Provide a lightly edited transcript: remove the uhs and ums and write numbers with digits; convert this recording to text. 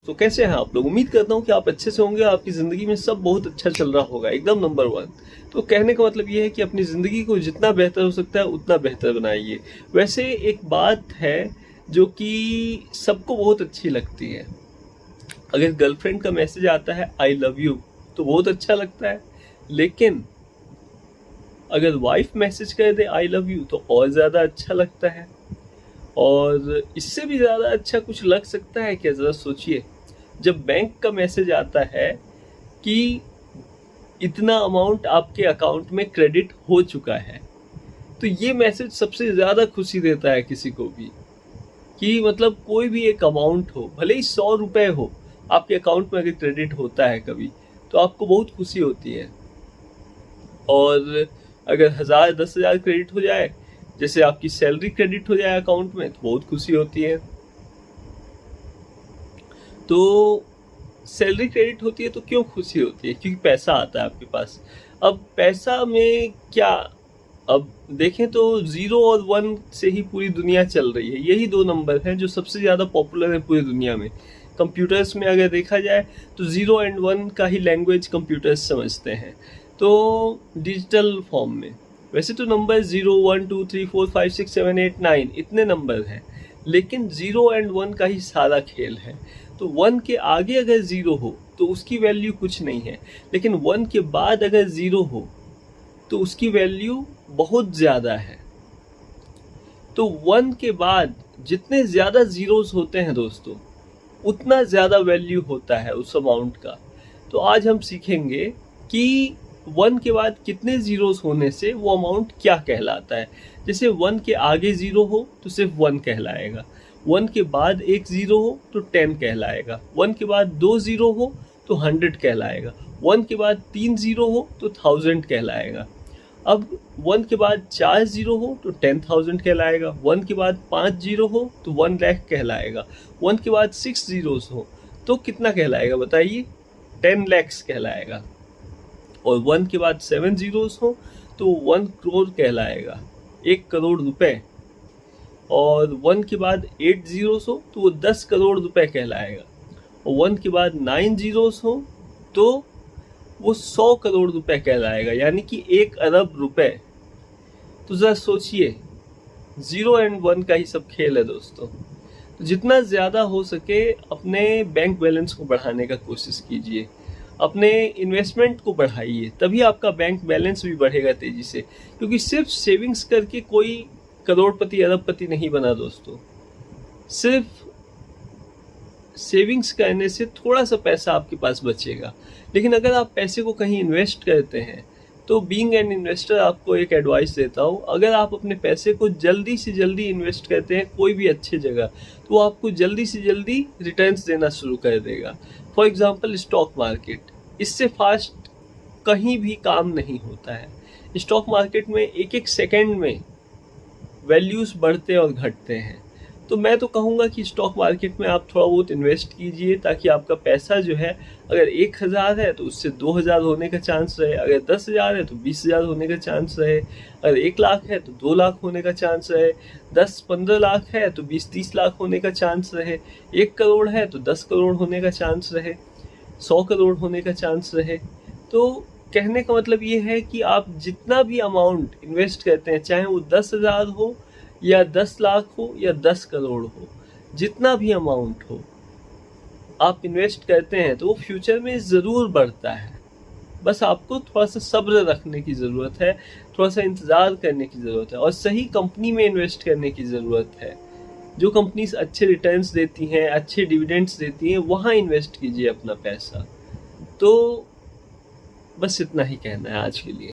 तो कैसे हैं आप लोग? उम्मीद करता हूँ कि आप अच्छे से होंगे, आपकी ज़िंदगी में सब बहुत अच्छा चल रहा होगा, एकदम नंबर 1। तो कहने का मतलब ये है कि अपनी ज़िंदगी को जितना बेहतर हो सकता है उतना बेहतर बनाइए। वैसे एक बात है जो कि सबको बहुत अच्छी लगती है। अगर गर्लफ्रेंड का मैसेज आता है आई लव यू तो बहुत अच्छा लगता है, लेकिन अगर वाइफ मैसेज कर दे आई लव यू तो और ज़्यादा अच्छा लगता है। और इससे भी ज़्यादा अच्छा कुछ लग सकता है क्या? ज़रा सोचिए, जब बैंक का मैसेज आता है कि इतना अमाउंट आपके अकाउंट में क्रेडिट हो चुका है, तो ये मैसेज सबसे ज़्यादा खुशी देता है किसी को भी। कि मतलब कोई भी एक अमाउंट हो, भले ही 100 रुपये हो, आपके अकाउंट में अगर क्रेडिट होता है कभी, तो आपको बहुत खुशी होती है। और अगर 1000 10,000 क्रेडिट हो जाए, जैसे आपकी सैलरी क्रेडिट हो जाए अकाउंट में, तो बहुत खुशी होती है। तो सैलरी क्रेडिट होती है तो क्यों खुशी होती है? क्योंकि पैसा आता है आपके पास। अब पैसा में क्या, अब देखें तो 0 और 1 से ही पूरी दुनिया चल रही है। यही 2 नंबर हैं जो सबसे ज़्यादा पॉपुलर है पूरी दुनिया में। कंप्यूटर्स में अगर देखा जाए तो 0 एंड 1 का ही लैंग्वेज कंप्यूटर्स समझते हैं, तो डिजिटल फॉर्म में। वैसे तो नंबर 0 1 2 3 4 5 6 7 8 9 इतने नंबर हैं, लेकिन 0 एंड 1 का ही सारा खेल है। तो 1 के आगे अगर 0 हो तो उसकी वैल्यू कुछ नहीं है, लेकिन 1 के बाद अगर 0 हो तो उसकी वैल्यू बहुत ज़्यादा है। तो 1 के बाद जितने ज़्यादा ज़ीरोज़ होते हैं दोस्तों, उतना ज़्यादा वैल्यू होता है उस अमाउंट का। तो आज हम सीखेंगे कि 1 के बाद कितने ज़ीरोज़ होने से वो अमाउंट क्या कहलाता है। जैसे 1 के आगे 0 हो तो सिर्फ 1 कहलाएगा, 1 के बाद एक 0 हो तो 10 कहलाएगा, 1 के बाद 2 0 हो तो 100 कहलाएगा, 1 के बाद 3 0 हो तो 1000 कहलाएगा। अब 1 के बाद 4 0 हो तो 10,000 कहलाएगा, 1 के बाद 5 0 हो तो 1 लाख कहलाएगा, 1 के बाद 6 zeros हो तो कितना कहलाएगा बताइए? 10 lakhs कहलाएगा। और 1 के बाद 7 zeros हो तो 1 crore कहलाएगा, 1 करोड़ रुपए। और 1 के बाद 8 zeros हो तो वो 10 करोड़ रुपए कहलाएगा। और 1 के बाद 9 zeros हो तो वो 100 करोड़ रुपए कहलाएगा, यानी कि 1 अरब रुपए। तो जरा सोचिए, 0 एंड 1 का ही सब खेल है दोस्तों। तो जितना ज़्यादा हो सके अपने बैंक बैलेंस को बढ़ाने का कोशिश कीजिए, अपने इन्वेस्टमेंट को बढ़ाइए, तभी आपका बैंक बैलेंस भी बढ़ेगा तेज़ी से। क्योंकि सिर्फ सेविंग्स करके कोई करोड़पति अरबपति नहीं बना दोस्तों। सिर्फ सेविंग्स करने से थोड़ा सा पैसा आपके पास बचेगा, लेकिन अगर आप पैसे को कहीं इन्वेस्ट करते हैं तो बीइंग एन इन्वेस्टर आपको एक एडवाइस देता हूँ, अगर आप अपने पैसे को जल्दी से जल्दी इन्वेस्ट करते हैं कोई भी अच्छी जगह, तो वो आपको जल्दी से जल्दी रिटर्न्स देना शुरू कर देगा। फॉर एग्जांपल स्टॉक मार्केट, इससे फास्ट कहीं भी काम नहीं होता है। स्टॉक मार्केट में एक एक सेकेंड में वैल्यूज़ बढ़ते और घटते हैं। तो मैं तो कहूँगा कि स्टॉक मार्केट में आप थोड़ा बहुत इन्वेस्ट कीजिए, ताकि आपका पैसा जो है, अगर 1000 है तो उससे 2000 होने का चांस रहे, अगर 10,000 है तो 20,000 होने का चांस रहे, अगर 1 लाख है तो 2 लाख होने का चांस रहे, 10-15 लाख है तो 20-30 लाख होने का चांस रहे, 1 करोड़ है तो 10 करोड़ होने का चांस रहे, 100 करोड़ होने का चांस रहे। तो कहने का मतलब ये है कि आप जितना भी अमाउंट इन्वेस्ट करते हैं, चाहे वो 10,000 हो या 10 लाख हो या 10 करोड़ हो, जितना भी अमाउंट हो आप इन्वेस्ट करते हैं तो वो फ्यूचर में ज़रूर बढ़ता है। बस आपको थोड़ा सा सब्र रखने की ज़रूरत है, थोड़ा सा इंतज़ार करने की ज़रूरत है, और सही कंपनी में इन्वेस्ट करने की ज़रूरत है। जो कंपनीज अच्छे रिटर्न्स देती हैं, अच्छे डिविडेंड्स देती हैं, वहाँ इन्वेस्ट कीजिए अपना पैसा। तो बस इतना ही कहना है आज के लिए।